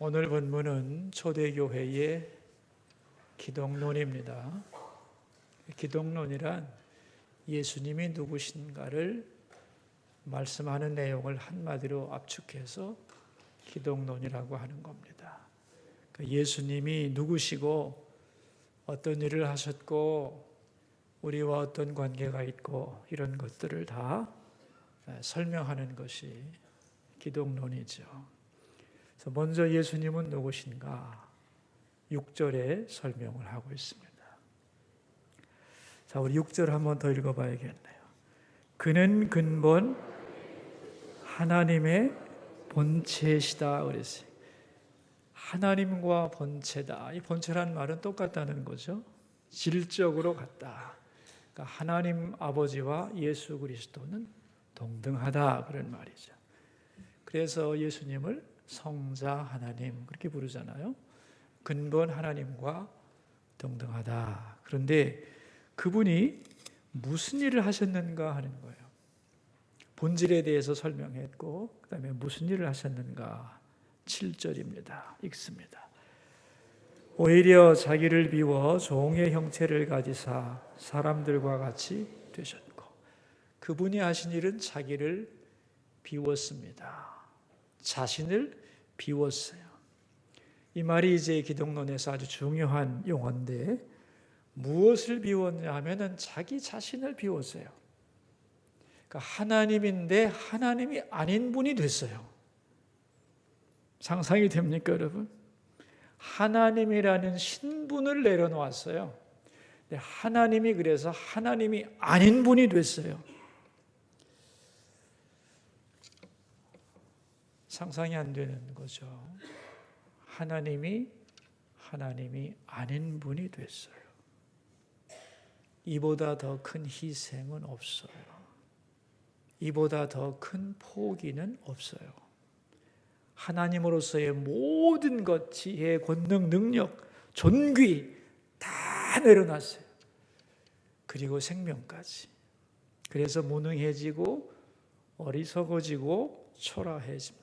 오늘 본문은 초대교회의 기독론입니다. 기독론이란 예수님이 누구신가를 말씀하는 내용을 한마디로 압축해서 기독론이라고 하는 겁니다. 예수님이 누구시고 어떤 일을 하셨고 우리와 어떤 관계가 있고 이런 것들을 다 설명하는 것이 기독론이죠. 그래서 먼저 예수님은 누구신가 6절에 설명을 하고 있습니다. 자, 우리 6절 한번 더 읽어봐야겠네요. 그는 근본 하나님의 본체시다 그랬어요. 하나님과 본체다. 이 본체라는 말은 똑같다는 거죠. 질적으로 같다. 그러니까 하나님 아버지와 예수 그리스도는 동등하다 그런 말이죠. 그래서 예수님을 성자 하나님 그렇게 부르잖아요. 근본 하나님과 동등하다. 그런데 그분이 무슨 일을 하셨는가 하는 거예요. 본질에 대해서 설명했고 그 다음에 무슨 일을 하셨는가 7절입니다. 읽습니다. 오히려 자기를 비워 종의 형체를 가지사 사람들과 같이 되셨고 그분이 하신 일은 자기를 비웠습니다. 자신을 비웠어요. 이 말이 이제 기독론에서 아주 중요한 용어인데 무엇을 비웠냐 하면은 자기 자신을 비웠어요. 그러니까 하나님인데 하나님이 아닌 분이 됐어요. 상상이 됩니까, 여러분? 하나님이라는 신분을 내려놓았어요. 하나님이 그래서 하나님이 아닌 분이 됐어요. 상상이 안 되는 거죠. 하나님이 아닌 분이 됐어요. 이보다 더 큰 희생은 없어요. 이보다 더 큰 포기는 없어요. 하나님으로서의 모든 것, 지혜, 권능, 능력, 존귀 다 내려놨어요. 그리고 생명까지. 그래서 무능해지고 어리석어지고 초라해집니다.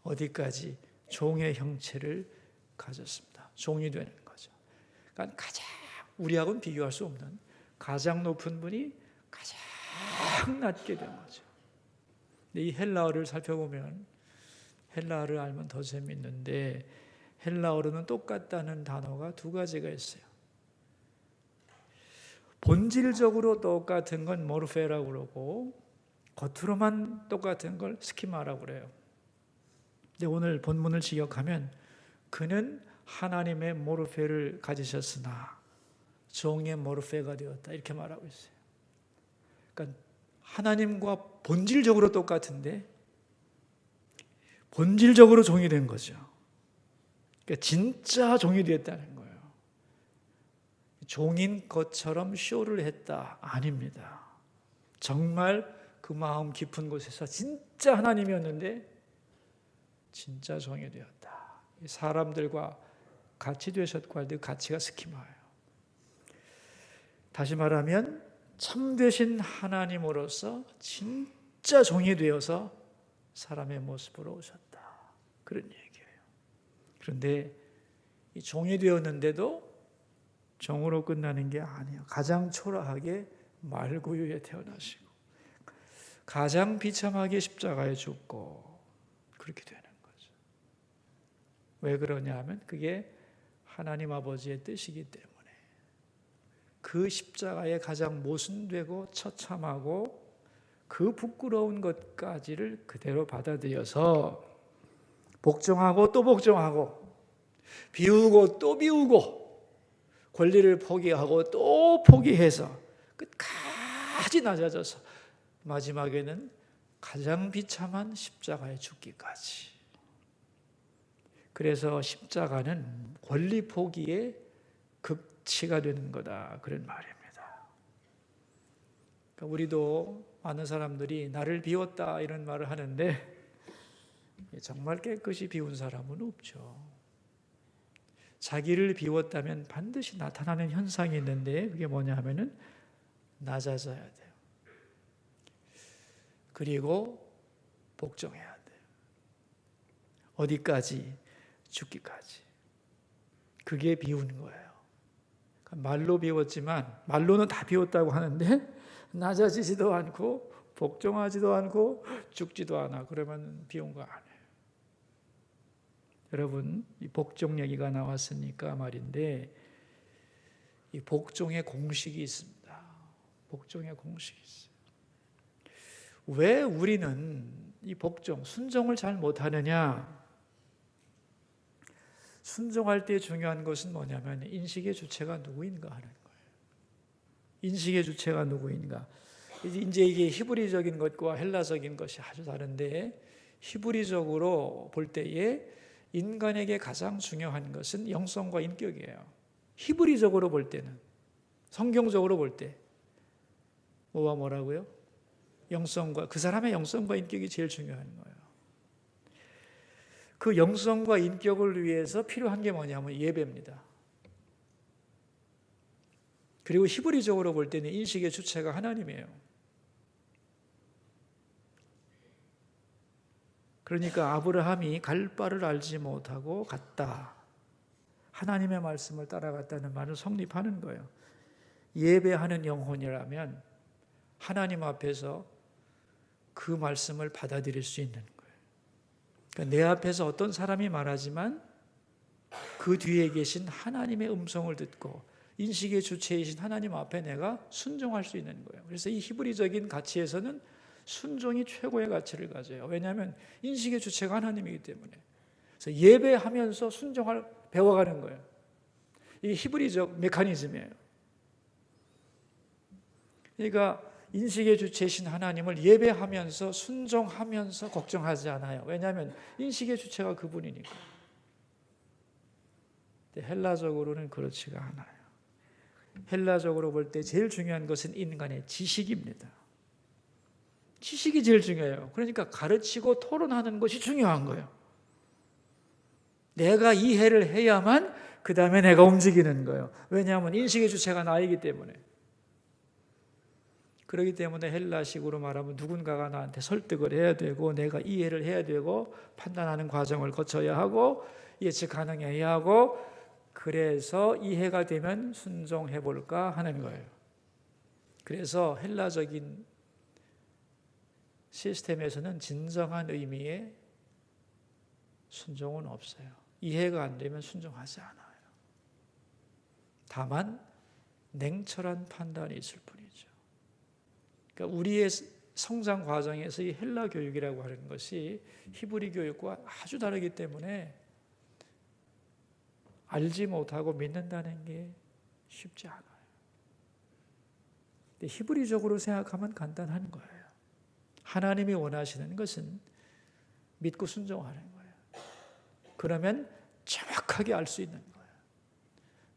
어디까지? 종의 형체를 가졌습니다. 종이 되는 거죠. 그러니까 가장 우리하고는 비교할 수 없는 가장 높은 분이 가장 낮게 된 거죠. 근데 이 헬라어를 살펴보면 헬라어를 알면 더 재밌는데 헬라어로는 똑같다는 단어가 두 가지가 있어요. 본질적으로 똑같은 건 모르페라고 그러고 겉으로만 똑같은 걸 스키마라고 그래요. 근데 오늘 본문을 직역하면 그는 하나님의 모르페를 가지셨으나 종의 모르페가 되었다 이렇게 말하고 있어요. 그러니까 하나님과 본질적으로 똑같은데 본질적으로 종이 된 거죠. 그러니까 진짜 종이 되었다는 거예요. 종인 것처럼 쇼를 했다? 아닙니다. 정말 그 마음 깊은 곳에서 진짜 하나님이었는데 진짜 종이 되었다. 사람들과 같이 되셨고 할 때 가치가 스키마예요. 다시 말하면 참되신 하나님으로서 진짜 종이 되어서 사람의 모습으로 오셨다. 그런 얘기예요. 그런데 이 종이 되었는데도 종으로 끝나는 게 아니에요. 가장 초라하게 말구유에 태어나시고 가장 비참하게 십자가에 죽고 그렇게 되는 거죠. 왜 그러냐 하면 그게 하나님 아버지의 뜻이기 때문에 그 십자가에 가장 모순되고 처참하고 그 부끄러운 것까지를 그대로 받아들여서 복종하고 또 복종하고 비우고 또 비우고 권리를 포기하고 또 포기해서 끝까지 낮아져서 마지막에는 가장 비참한 십자가에 죽기까지. 그래서 십자가는 권리 포기의 극치가 되는 거다 그런 말입니다. 그러니까 우리도 많은 사람들이 나를 비웠다 이런 말을 하는데 정말 깨끗이 비운 사람은 없죠. 자기를 비웠다면 반드시 나타나는 현상이 있는데 그게 뭐냐 하면은 낮아져야 돼요. 그리고 복종해야 돼요. 어디까지? 죽기까지. 그게 비우는 거예요. 말로 비웠지만 말로는 다 비웠다고 하는데 낮아지지도 않고 복종하지도 않고 죽지도 않아. 그러면 비운 거 아니에요. 여러분, 이 복종 얘기가 나왔으니까 말인데 이 복종의 공식이 있습니다. 복종의 공식이 있어요. 왜 우리는 이 복종, 순종을 잘 못하느냐? 순종할 때 중요한 것은 뭐냐면 인식의 주체가 누구인가 하는 거예요. 인식의 주체가 누구인가. 이제 이게 히브리적인 것과 헬라적인 것이 아주 다른데 히브리적으로 볼 때에 인간에게 가장 중요한 것은 영성과 인격이에요. 히브리적으로 볼 때는, 성경적으로 볼 때 뭐라고요? 영성과, 그 사람의 영성과 인격이 제일 중요한 거예요. 그 영성과 인격을 위해서 필요한 게 뭐냐면 예배입니다. 그리고 히브리적으로 볼 때는 인식의 주체가 하나님이에요. 그러니까 아브라함이 갈 바를 알지 못하고 갔다. 하나님의 말씀을 따라갔다는 말은 성립하는 거예요. 예배하는 영혼이라면 하나님 앞에서 그 말씀을 받아들일 수 있는 거예요. 그러니까 내 앞에서 어떤 사람이 말하지만 그 뒤에 계신 하나님의 음성을 듣고 인식의 주체이신 하나님 앞에 내가 순종할 수 있는 거예요. 그래서 이 히브리적인 가치에서는 순종이 최고의 가치를 가져요. 왜냐하면 인식의 주체가 하나님이기 때문에. 그래서 예배하면서 순종을 배워가는 거예요. 이게 히브리적 메커니즘이에요. 그러니까 인식의 주체이신 하나님을 예배하면서 순종하면서 걱정하지 않아요. 왜냐하면 인식의 주체가 그분이니까. 헬라적으로는 그렇지가 않아요. 헬라적으로 볼 때 제일 중요한 것은 인간의 지식입니다. 지식이 제일 중요해요. 그러니까 가르치고 토론하는 것이 중요한 거예요. 내가 이해를 해야만 그 다음에 내가 움직이는 거예요. 왜냐하면 인식의 주체가 나이기 때문에. 그렇기 때문에 헬라식으로 말하면 누군가가 나한테 설득을 해야 되고 내가 이해를 해야 되고 판단하는 과정을 거쳐야 하고 예측 가능해야 하고 그래서 이해가 되면 순종해 볼까 하는 거예요. 그래서 헬라적인 시스템에서는 진정한 의미의 순종은 없어요. 이해가 안 되면 순종하지 않아요. 다만 냉철한 판단이 있을 뿐이죠. 그러니까 우리의 성장 과정에서 이 헬라 교육이라고 하는 것이 히브리 교육과 아주 다르기 때문에 알지 못하고 믿는다는 게 쉽지 않아요. 근데 히브리적으로 생각하면 간단한 거예요. 하나님이 원하시는 것은 믿고 순종하는 거예요. 그러면 정확하게 알 수 있는 거예요.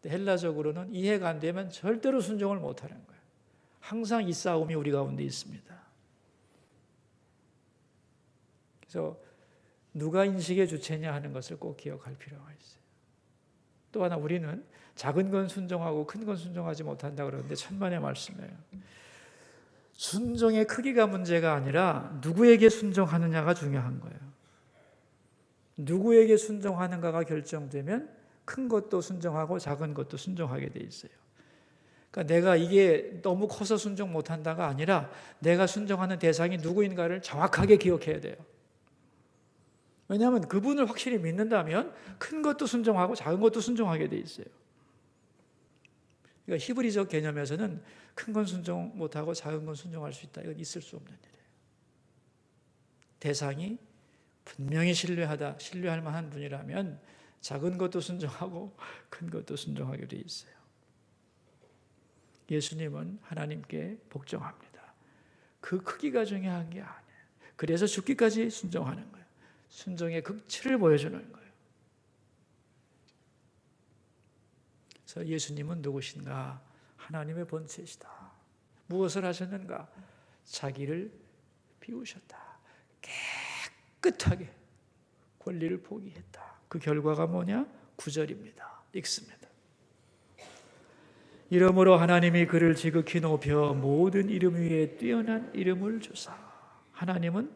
근데 헬라적으로는 이해가 안 되면 절대로 순종을 못하는 거예요. 항상 이 싸움이 우리 가운데 있습니다. 그래서 누가 인식의 주체냐 하는 것을 꼭 기억할 필요가 있어요. 또 하나 우리는 작은 건 순종하고 큰 건 순종하지 못한다 그러는데 천만의 말씀이에요. 순종의 크기가 문제가 아니라 누구에게 순종하느냐가 중요한 거예요. 누구에게 순종하는가가 결정되면 큰 것도 순종하고 작은 것도 순종하게 돼 있어요. 그러니까 내가 이게 너무 커서 순종 못한다가 아니라 내가 순종하는 대상이 누구인가를 정확하게 기억해야 돼요. 왜냐하면 그분을 확실히 믿는다면 큰 것도 순종하고 작은 것도 순종하게 돼 있어요. 그러니까 히브리적 개념에서는 큰 건 순종 못하고 작은 건 순종할 수 있다. 이건 있을 수 없는 일이에요. 대상이 분명히 신뢰할 만한 분이라면 작은 것도 순종하고 큰 것도 순종하게 돼 있어요. 예수님은 하나님께 복종합니다. 그 크기가 중요한 게 아니에요. 그래서 죽기까지 순종하는 거예요. 순종의 극치를 보여주는 거예요. 그래서 예수님은 누구신가? 하나님의 본체시다. 무엇을 하셨는가? 자기를 비우셨다. 깨끗하게 권리를 포기했다. 그 결과가 뭐냐? 9절입니다. 읽습니다. 이러므로 하나님이 그를 지극히 높여 모든 이름 위에 뛰어난 이름을 주사. 하나님은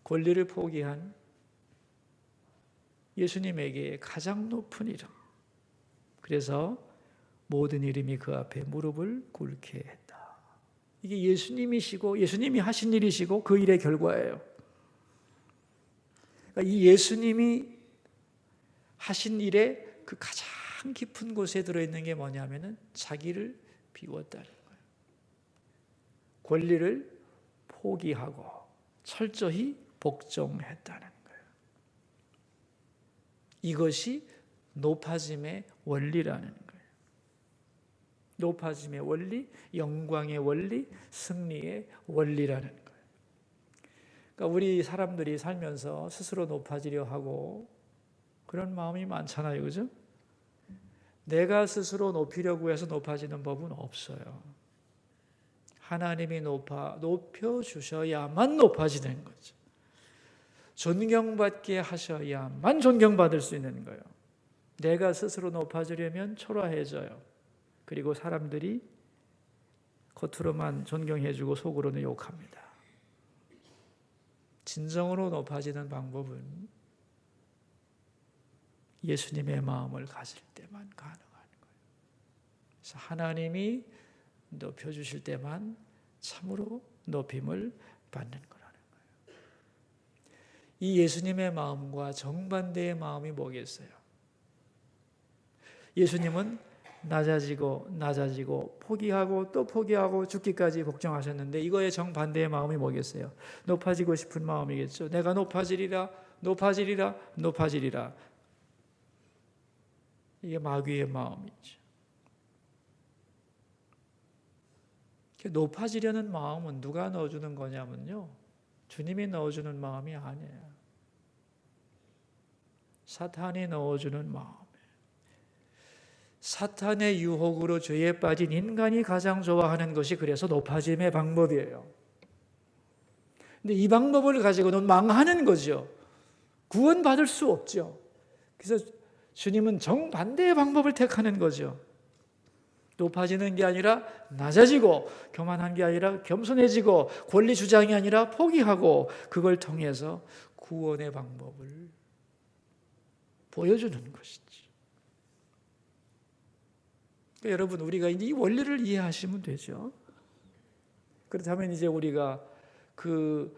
권리를 포기한 예수님에게 가장 높은 이름. 그래서 모든 이름이 그 앞에 무릎을 꿇게 했다. 이게 예수님이시고 예수님이 하신 일이시고 그 일의 결과예요. 그러니까 이 예수님이 하신 일의 그 가장 깊은 곳에 들어있는 게 뭐냐면은 자기를 비웠다는 거예요. 권리를 포기하고 철저히 복종했다는 거예요. 이것이 높아짐의 원리라는 거예요. 높아짐의 원리, 영광의 원리, 승리의 원리라는 거예요. 그러니까 우리 사람들이 살면서 스스로 높아지려 하고 그런 마음이 많잖아요. 그죠? 내가 스스로 높이려고 해서 높아지는 법은 없어요. 하나님이 높여주셔야만 높아지는 거죠. 존경받게 하셔야만 존경받을 수 있는 거예요. 내가 스스로 높아지려면 초라해져요. 그리고 사람들이 겉으로만 존경해주고 속으로는 욕합니다. 진정으로 높아지는 방법은 예수님의 마음을 가질 때만 가능한 거예요. 그래서 하나님이 높여주실 때만 참으로 높임을 받는 거라는 거예요. 이 예수님의 마음과 정반대의 마음이 뭐겠어요? 예수님은 낮아지고 포기하고 또 포기하고 죽기까지 복종하셨는데 이거의 정반대의 마음이 뭐겠어요? 높아지고 싶은 마음이겠죠. 내가 높아지리라. 이게 마귀의 마음이죠. 높아지려는 마음은 누가 넣어주는 거냐면요, 주님이 넣어주는 마음이 아니에요. 사탄이 넣어주는 마음. 사탄의 유혹으로 죄에 빠진 인간이 가장 좋아하는 것이 그래서 높아짐의 방법이에요. 근데 이 방법을 가지고는 망하는 거죠. 구원받을 수 없죠. 그래서 주님은 정반대의 방법을 택하는 거죠. 높아지는 게 아니라 낮아지고, 교만한 게 아니라 겸손해지고, 권리 주장이 아니라 포기하고, 그걸 통해서 구원의 방법을 보여주는 것이죠. 그러니까 여러분, 우리가 이제 이 원리를 이해하시면 되죠. 그렇다면 이제 우리가 그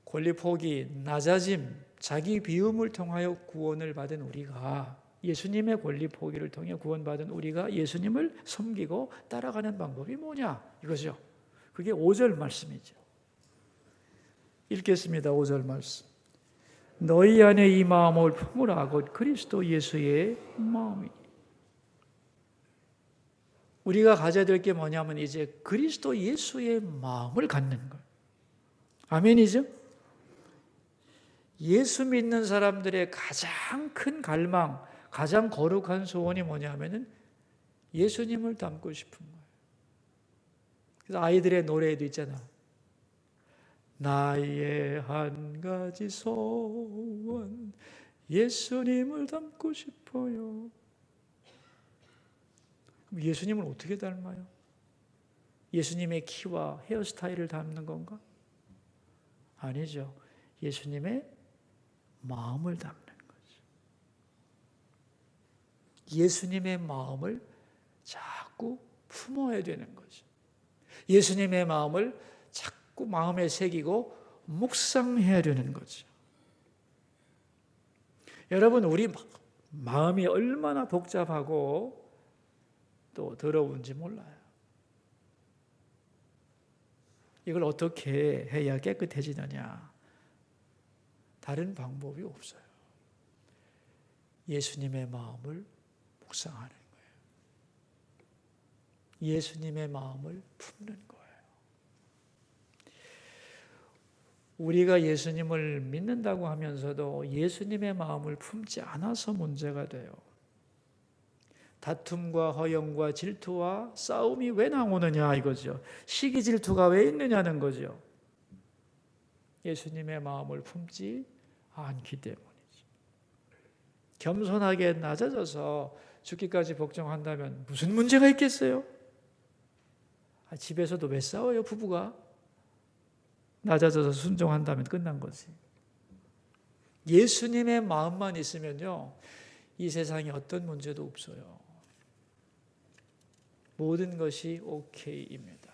권리 포기, 낮아짐, 자기 비움을 통하여 구원을 받은 우리가, 예수님의 권리 포기를 통해 구원받은 우리가 예수님을 섬기고 따라가는 방법이 뭐냐? 이거죠. 그게 5절 말씀이죠. 읽겠습니다. 5절 말씀. 너희 안에 이 마음을 품으라. 곧 그리스도 예수의 마음이. 우리가 가져야 될 게 뭐냐면 이제 그리스도 예수의 마음을 갖는 거예요. 아멘이죠? 예수 믿는 사람들의 가장 큰 갈망, 가장 거룩한 소원이 뭐냐면은 예수님을 닮고 싶은 거예요. 그래서 아이들의 노래에도 있잖아. 나의 한 가지 소원, 예수님을 닮고 싶어요. 그럼 예수님을 어떻게 닮아요? 예수님의 키와 헤어스타일을 닮는 건가? 아니죠. 예수님의 마음을 닮는 거죠. 예수님의 마음을 자꾸 품어야 되는 거죠. 예수님의 마음을 자꾸 마음에 새기고 묵상해야 되는 거죠. 여러분, 우리 마음이 얼마나 복잡하고 또 더러운지 몰라요. 이걸 어떻게 해야 깨끗해지느냐? 다른 방법이 없어요. 예수님의 마음을 묵상하는 거예요. 예수님의 마음을 품는 거예요. 우리가 예수님을 믿는다고 하면서도 예수님의 마음을 품지 않아서 문제가 돼요. 다툼과 허영과 질투와 싸움이 왜 나오느냐 이거죠. 시기 질투가 왜 있느냐는 거죠. 예수님의 마음을 품지 않기 때문이죠. 겸손하게 낮아져서 죽기까지 복종한다면 무슨 문제가 있겠어요? 집에서도 왜 싸워요, 부부가? 낮아져서 순종한다면 끝난 거지. 예수님의 마음만 있으면요, 이 세상에 어떤 문제도 없어요. 모든 것이 오케이입니다.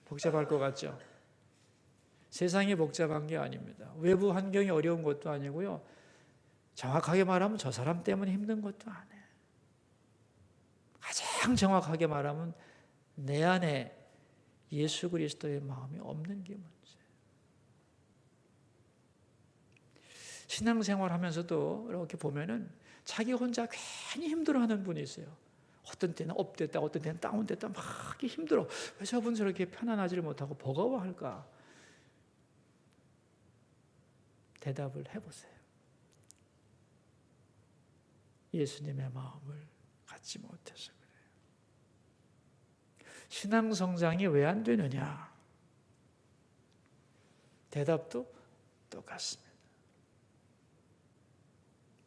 복잡할 것 같죠? 세상이 복잡한 게 아닙니다. 외부 환경이 어려운 것도 아니고요. 정확하게 말하면 저 사람 때문에 힘든 것도 아니에요. 가장 정확하게 말하면 내 안에 예수 그리스도의 마음이 없는 게 문제예요. 신앙생활 하면서도 이렇게 보면은 자기 혼자 괜히 힘들어하는 분이 있어요. 어떤 때는 업됐다, 어떤 때는 다운됐다, 막 힘들어. 왜 저분 저렇게 편안하지를 못하고 버거워할까? 대답을 해보세요. 예수님의 마음을 갖지 못해서 그래요. 신앙 성장이 왜 안 되느냐? 대답도 똑같습니다.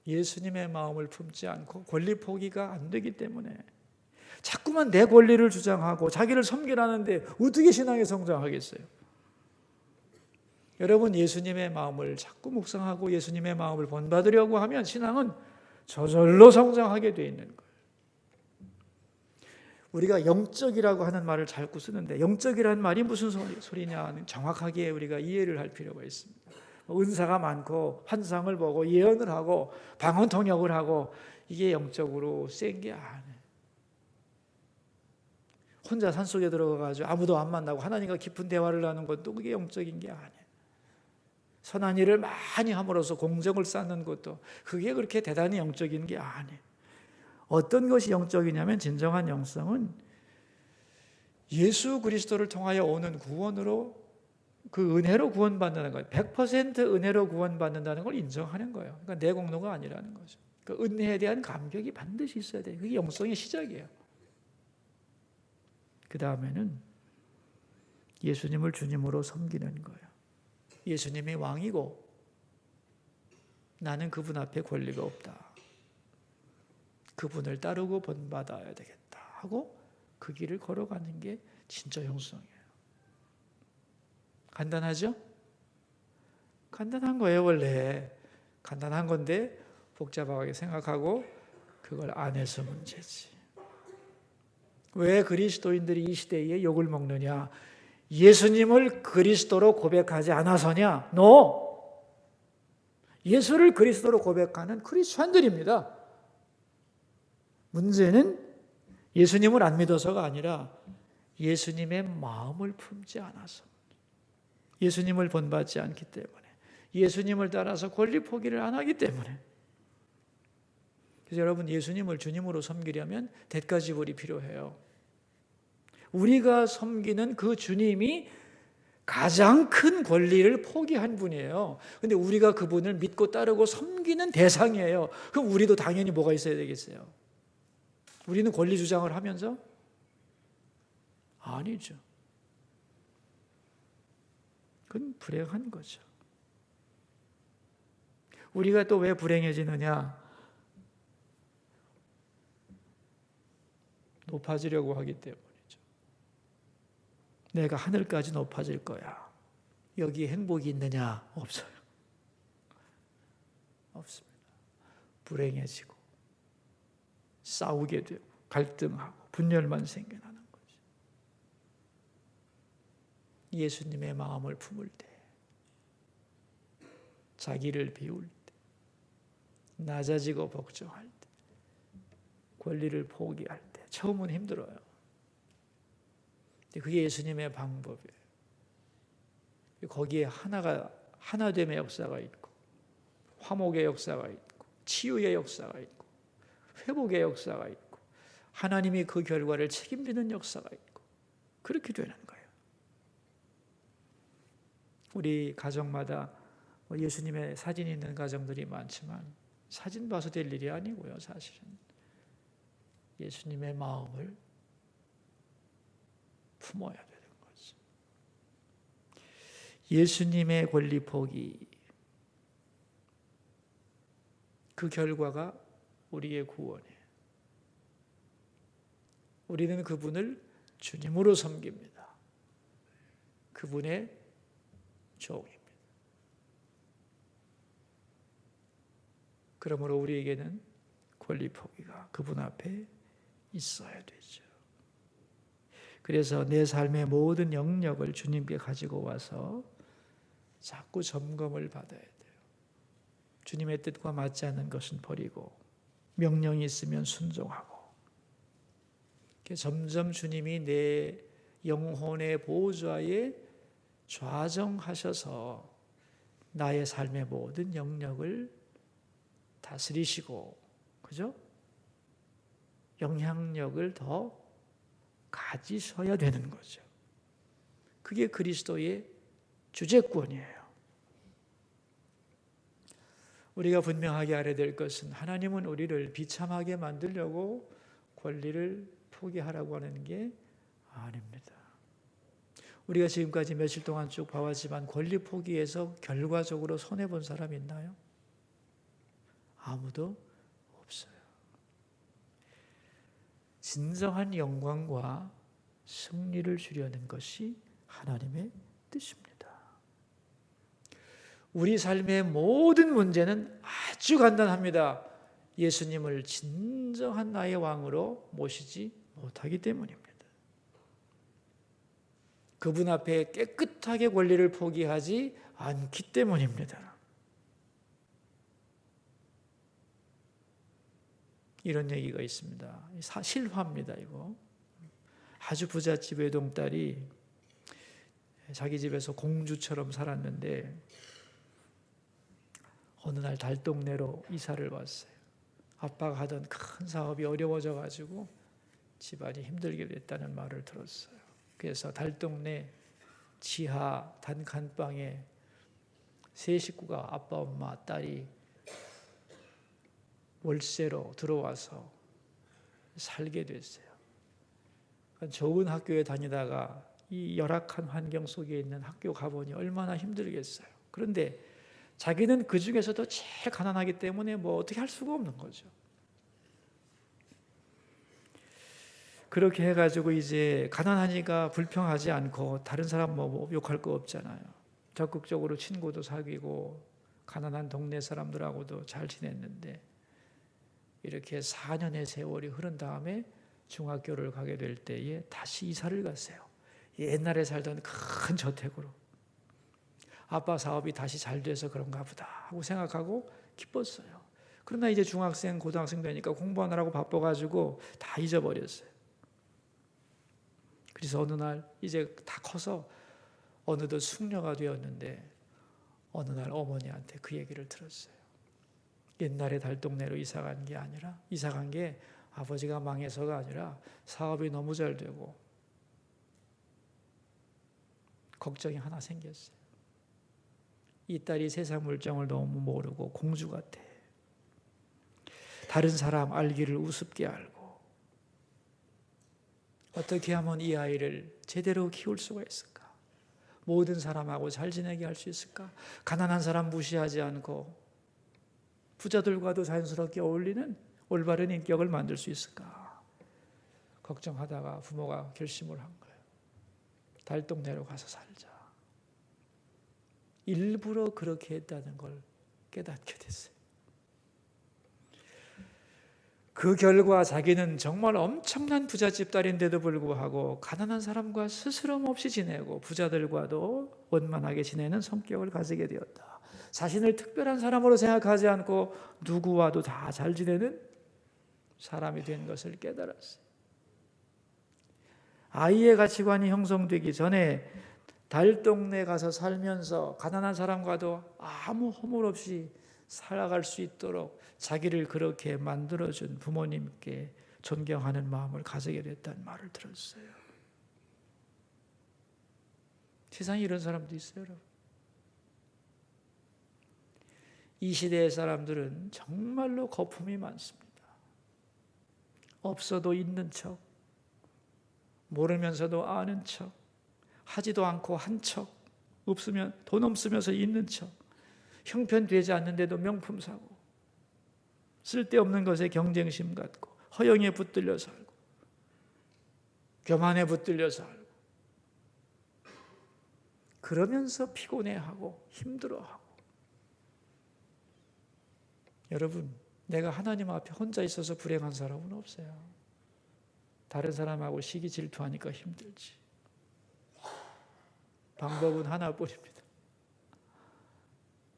예수님의 마음을 품지 않고 권리 포기가 안 되기 때문에 자꾸만 내 권리를 주장하고 자기를 섬기라는데 어떻게 신앙이 성장하겠어요? 여러분, 예수님의 마음을 자꾸 묵상하고 예수님의 마음을 본받으려고 하면 신앙은 저절로 성장하게 되어 있는 거예요. 우리가 영적이라고 하는 말을 자꾸 쓰는데 영적이라는 말이 무슨 소리냐 정확하게 우리가 이해를 할 필요가 있습니다. 은사가 많고 환상을 보고 예언을 하고 방언 통역을 하고 이게 영적으로 센 게 아니에요. 혼자 산속에 들어가가지고 아무도 안 만나고 하나님과 깊은 대화를 하는 것도 그게 영적인 게 아니에요. 선한 일을 많이 함으로써 공적을 쌓는 것도 그게 그렇게 대단히 영적인 게 아니에요. 어떤 것이 영적이냐면 진정한 영성은 예수 그리스도를 통하여 오는 구원으로 그 은혜로 구원받는 거예요. 100% 은혜로 구원받는다는 걸 인정하는 거예요. 그러니까 내 공로가 아니라는 거죠. 그 은혜에 대한 감격이 반드시 있어야 돼요. 그게 영성의 시작이에요. 그 다음에는 예수님을 주님으로 섬기는 거예요. 예수님이 왕이고 나는 그분 앞에 권리가 없다. 그분을 따르고 본받아야 되겠다 하고 그 길을 걸어가는 게 진짜 영성이에요. 간단하죠? 간단한 거예요. 원래 간단한 건데 복잡하게 생각하고 그걸 안 해서 문제지. 왜 그리스도인들이 이 시대에 욕을 먹느냐? 예수님을 그리스도로 고백하지 않아서냐? No! 예수를 그리스도로 고백하는 크리스찬들입니다. 문제는 예수님을 안 믿어서가 아니라 예수님의 마음을 품지 않아서, 예수님을 본받지 않기 때문에, 예수님을 따라서 권리 포기를 안 하기 때문에. 그래서 여러분, 예수님을 주님으로 섬기려면 대가지불이 필요해요. 우리가 섬기는 그 주님이 가장 큰 권리를 포기한 분이에요. 그런데 우리가 그분을 믿고 따르고 섬기는 대상이에요. 그럼 우리도 당연히 뭐가 있어야 되겠어요? 우리는 권리 주장을 하면서? 아니죠. 그건 불행한 거죠. 우리가 또 왜 불행해지느냐? 높아지려고 하기 때문이죠. 내가 하늘까지 높아질 거야. 여기에 행복이 있느냐? 없어요. 없습니다. 불행해지고 싸우게 되고 갈등하고 분열만 생겨나는 거죠. 예수님의 마음을 품을 때, 자기를 비울 때, 낮아지고 복종할 때, 권리를 포기할 때 처음은 힘들어요. 그게 예수님의 방법이에요. 거기에 하나됨의 역사가 있고 화목의 역사가 있고 치유의 역사가 있고 회복의 역사가 있고 하나님이 그 결과를 책임지는 역사가 있고 그렇게 되는 거예요. 우리 가정마다 예수님의 사진이 있는 가정들이 많지만 사진 봐서 될 일이 아니고요. 사실은 예수님의 마음을 품어야 되는 거죠. 예수님의 권리 포기, 그 결과가 우리의 구원이에요. 우리는 그분을 주님으로 섬깁니다. 그분의 종입니다. 그러므로 우리에게는 권리 포기가 그분 앞에 있어야 되죠. 그래서 내 삶의 모든 영역을 주님께 가지고 와서 자꾸 점검을 받아야 돼요. 주님의 뜻과 맞지 않는 것은 버리고 명령이 있으면 순종하고, 점점 주님이 내 영혼의 보호자에 좌정하셔서 나의 삶의 모든 영역을 다스리시고, 그죠? 영향력을 더 가지셔야 되는 거죠. 그게 그리스도의 주재권이에요. 우리가 분명하게 알아야 될 것은 하나님은 우리를 비참하게 만들려고 권리를 포기하라고 하는 게 아닙니다. 우리가 지금까지 며칠 동안 쭉 봐왔지만 권리 포기에서 결과적으로 손해본 사람이 있나요? 아무도 없어요. 진정한 영광과 승리를 주려는 것이 하나님의 뜻입니다. 우리 삶의 모든 문제는 아주 간단합니다. 예수님을 진정한 나의 왕으로 모시지 못하기 때문입니다. 그분 앞에 깨끗하게 권리를 포기하지 않기 때문입니다. 이런 얘기가 있습니다. 실화입니다, 이거. 아주 부잣집 외동딸이 자기 집에서 공주처럼 살았는데 어느 날 달동네로 이사를 왔어요. 아빠가 하던 큰 사업이 어려워져 가지고 집안이 힘들게 됐다는 말을 들었어요. 그래서 달동네 지하 단칸방에 세 식구가 아빠, 엄마, 딸이 월세로 들어와서 살게 됐어요. 좋은 학교에 다니다가 이 열악한 환경 속에 있는 학교 가보니 얼마나 힘들겠어요. 그런데 자기는 그 중에서도 제일 가난하기 때문에 뭐 어떻게 할 수가 없는 거죠. 그렇게 해가지고 이제 가난하니까 불평하지 않고 다른 사람 뭐 욕할 거 없잖아요. 적극적으로 친구도 사귀고 가난한 동네 사람들하고도 잘 지냈는데 이렇게 4년의 세월이 흐른 다음에 중학교를 가게 될 때에 다시 이사를 갔어요. 옛날에 살던 큰 저택으로. 아빠 사업이 다시 잘 돼서 그런가 보다 하고 생각하고 기뻤어요. 그러나 이제 중학생, 고등학생 되니까 공부하느라고 바빠가지고 다 잊어버렸어요. 그래서 어느 날 이제 다 커서 어느덧 숙녀가 되었는데 어느 날 어머니한테 그 얘기를 들었어요. 옛날에 달동네로 이사 간 게 아니라, 이사 간 게 아버지가 망해서가 아니라 사업이 너무 잘 되고 걱정이 하나 생겼어요. 이 딸이 세상 물정을 너무 모르고 공주 같아. 다른 사람 알기를 우습게 알고 어떻게 하면 이 아이를 제대로 키울 수가 있을까? 모든 사람하고 잘 지내게 할 수 있을까? 가난한 사람 무시하지 않고 부자들과도 자연스럽게 어울리는 올바른 인격을 만들 수 있을까? 걱정하다가 부모가 결심을 한 거예요. 달동네로 가서 살자. 일부러 그렇게 했다는 걸 깨닫게 됐어요. 그 결과 자기는 정말 엄청난 부잣집 딸인데도 불구하고 가난한 사람과 스스럼 없이 지내고 부자들과도 원만하게 지내는 성격을 가지게 되었다. 자신을 특별한 사람으로 생각하지 않고 누구와도 다 잘 지내는 사람이 된 것을 깨달았어요. 아이의 가치관이 형성되기 전에 달동네 가서 살면서 가난한 사람과도 아무 허물 없이 살아갈 수 있도록 자기를 그렇게 만들어준 부모님께 존경하는 마음을 가지게 됐다는 말을 들었어요. 세상에 이런 사람도 있어요, 여러분. 이 시대의 사람들은 정말로 거품이 많습니다. 없어도 있는 척, 모르면서도 아는 척, 하지도 않고 한 척, 없으면 돈 없으면서 있는 척, 형편되지 않는데도 명품 사고, 쓸데없는 것에 경쟁심 갖고, 허영에 붙들려 살고, 교만에 붙들려 살고, 그러면서 피곤해하고 힘들어하고. 여러분, 내가 하나님 앞에 혼자 있어서 불행한 사람은 없어요. 다른 사람하고 시기 질투하니까 힘들지. 방법은 하나뿐입니다.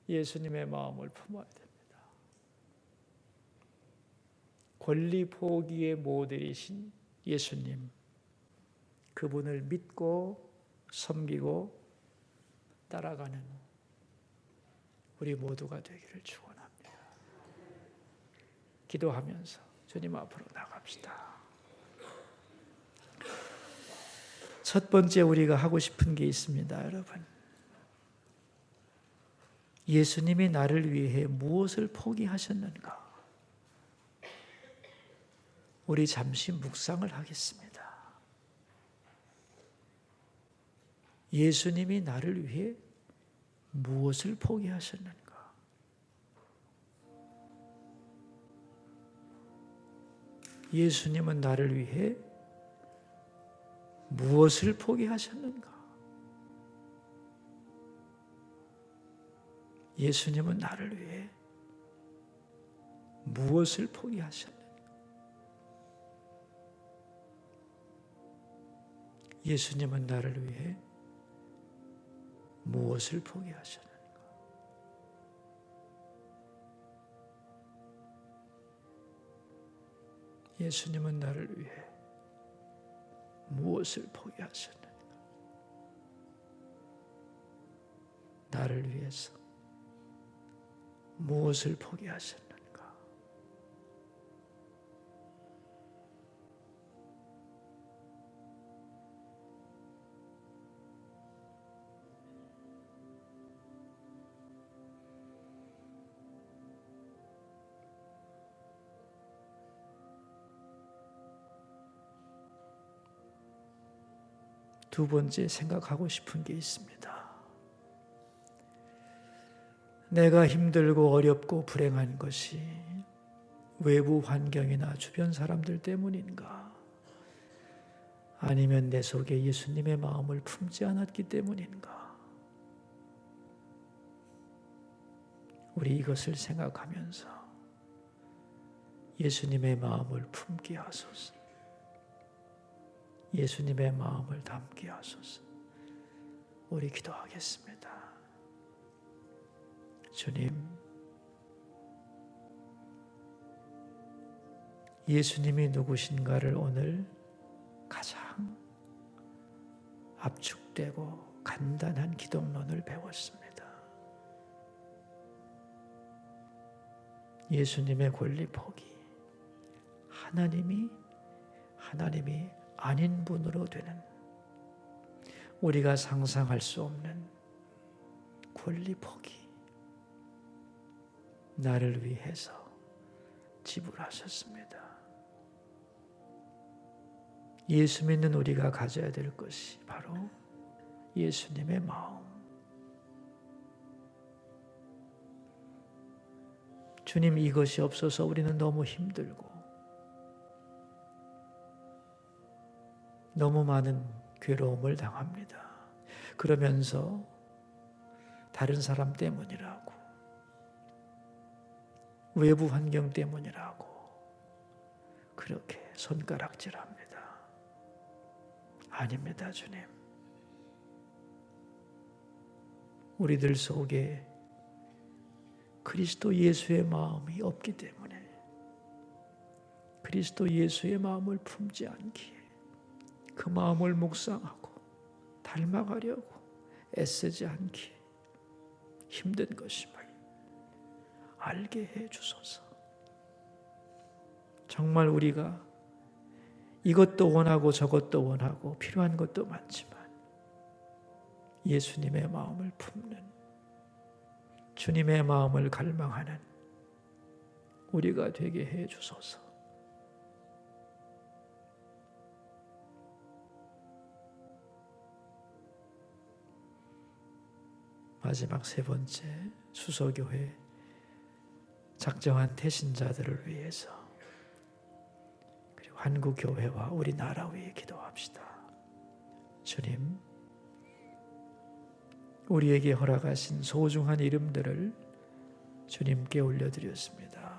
예수님의 마음을 품어야 됩니다. 권리 포기의 모델이신 예수님, 그분을 믿고 섬기고 따라가는 우리 모두가 되기를 축원합니다. 기도하면서 주님 앞으로 나갑시다. 첫 번째 우리가 하고 싶은 게 있습니다, 여러분. 예수님이 나를 위해 무엇을 포기하셨는가? 우리 잠시 묵상을 하겠습니다. 예수님이 나를 위해 무엇을 포기하셨는가? 예수님은 나를 위해 무엇을 포기하셨는가? 예수님은 나를 위해 무엇을 포기하셨는가? 예수님은 나를 위해 무엇을 포기하셨는가? 예수님은 나를 위해 무엇을 포기하셨는가? 나를 위해서 무엇을 포기하셨는가? 두 번째 생각하고 싶은 게 있습니다. 내가 힘들고 어렵고 불행한 것이 외부 환경이나 주변 사람들 때문인가? 아니면 내 속에 예수님의 마음을 품지 않았기 때문인가? 우리 이것을 생각하면서 예수님의 마음을 품게 하소서. 예수님의 마음을 담게 하소서. 우리 기도하겠습니다. 주님, 예수님이 누구신가를 오늘 가장 압축되고 간단한 기독론을 배웠습니다. 예수님의 권리 포기, 하나님이 아닌 분으로 되는 우리가 상상할 수 없는 권리 포기, 나를 위해서 지불하셨습니다. 예수 믿는 우리가 가져야 될 것이 바로 예수님의 마음. 주님, 이것이 없어서 우리는 너무 힘들고 너무 많은 괴로움을 당합니다. 그러면서 다른 사람 때문이라고, 외부 환경 때문이라고 그렇게 손가락질합니다. 아닙니다, 주님. 우리들 속에 그리스도 예수의 마음이 없기 때문에 그리스도 예수의 마음을 품지 않기에 그 마음을 묵상하고 닮아가려고 애쓰지 않기에 힘든 것임을 알게 해 주소서. 정말 우리가 이것도 원하고 저것도 원하고 필요한 것도 많지만 예수님의 마음을 품는, 주님의 마음을 갈망하는 우리가 되게 해 주소서. 마지막 세 번째, 수소교회 작정한 태신자들을 위해서 그리고 한국교회와 우리나라 위해 기도합시다. 주님, 우리에게 허락하신 소중한 이름들을 주님께 올려드렸습니다.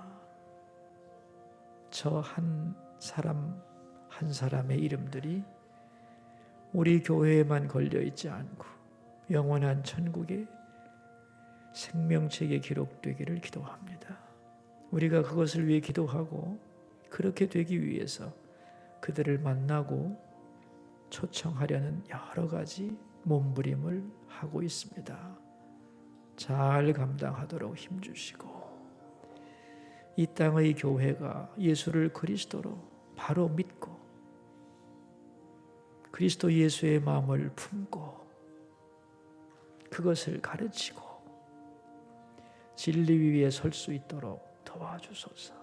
저 한 사람 한 사람의 이름들이 우리 교회에만 걸려 있지 않고 영원한 천국의 생명책에 기록되기를 기도합니다. 우리가 그것을 위해 기도하고 그렇게 되기 위해서 그들을 만나고 초청하려는 여러 가지 몸부림을 하고 있습니다. 잘 감당하도록 힘주시고 이 땅의 교회가 예수를 그리스도로 바로 믿고 그리스도 예수의 마음을 품고 그것을 가르치고 진리 위에 설 수 있도록 도와주소서.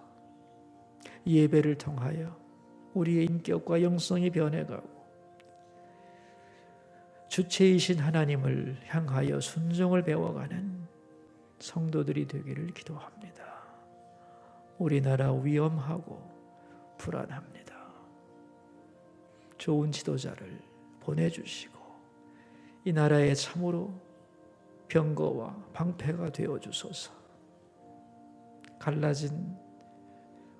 예배를 통하여 우리의 인격과 영성이 변해가고 주체이신 하나님을 향하여 순종을 배워가는 성도들이 되기를 기도합니다. 우리나라 위험하고 불안합니다. 좋은 지도자를 보내주시고 이 나라에 참으로 병거와 방패가 되어주소서. 갈라진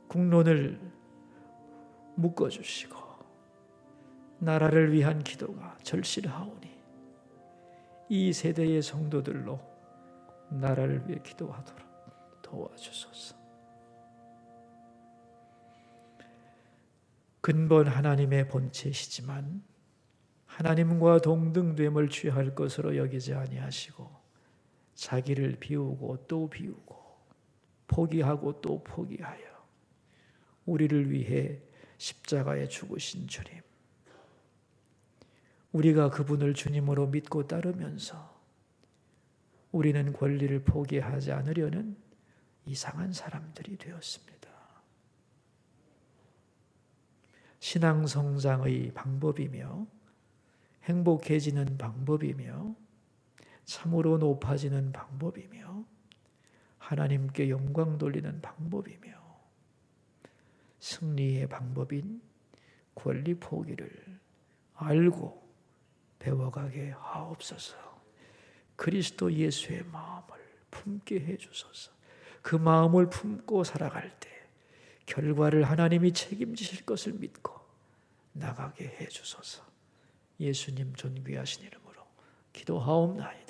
국론을 묶어주시고 나라를 위한 기도가 절실하오니 이 세대의 성도들로 나라를 위해 기도하도록 도와주소서. 근본 하나님의 본체시지만 하나님과 동등됨을 취할 것으로 여기지 아니하시고 자기를 비우고 또 비우고 포기하고 또 포기하여 우리를 위해 십자가에 죽으신 주님, 우리가 그분을 주님으로 믿고 따르면서 우리는 권리를 포기하지 않으려는 이상한 사람들이 되었습니다. 신앙 성장의 방법이며 행복해지는 방법이며 참으로 높아지는 방법이며 하나님께 영광 돌리는 방법이며 승리의 방법인 권리 포기를 알고 배워가게 하옵소서. 그리스도 예수의 마음을 품게 해주소서. 그 마음을 품고 살아갈 때 결과를 하나님이 책임지실 것을 믿고 나가게 해주소서. 예수님 존귀하신 이름으로 기도하옵나이다.